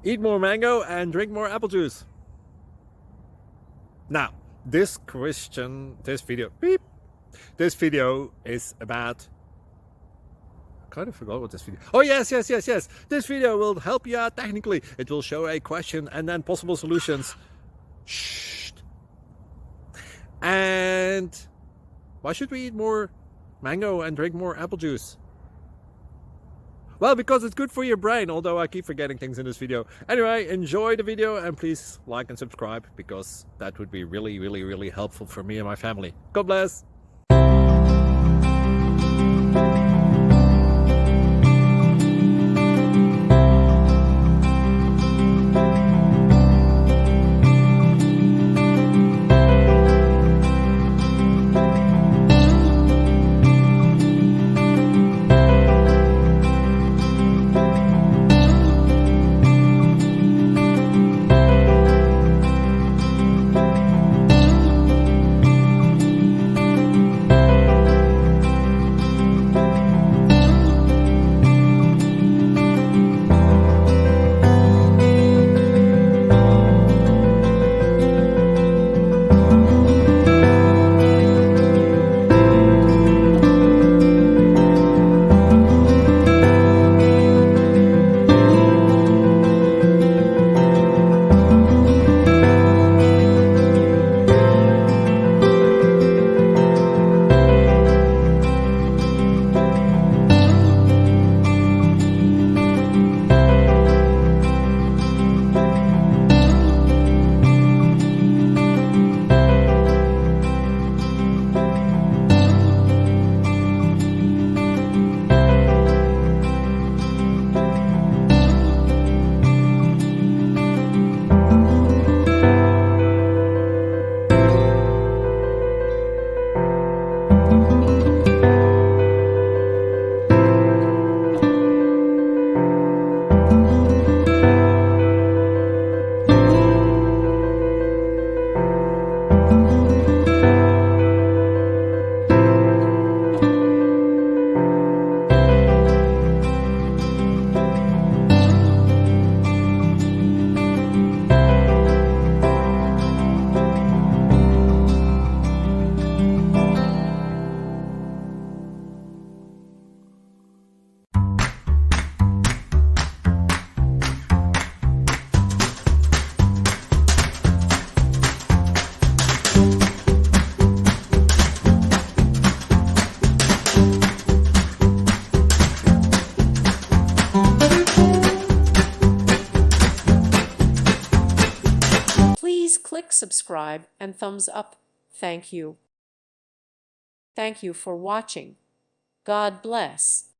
Eat more mango and drink more apple juice. Now, this video is about, I kind of forgot what this video. Oh, yes. This video will help you out technically. It will show a question and then possible solutions. Shh. And why should we eat more mango and drink more apple juice? Well, because it's good for your brain, although I keep forgetting things in this video. Anyway, enjoy the video and please like and subscribe, because that would be really helpful for me and my family. God bless. Please click subscribe and thumbs up. Thank you. Thank you for watching. God bless.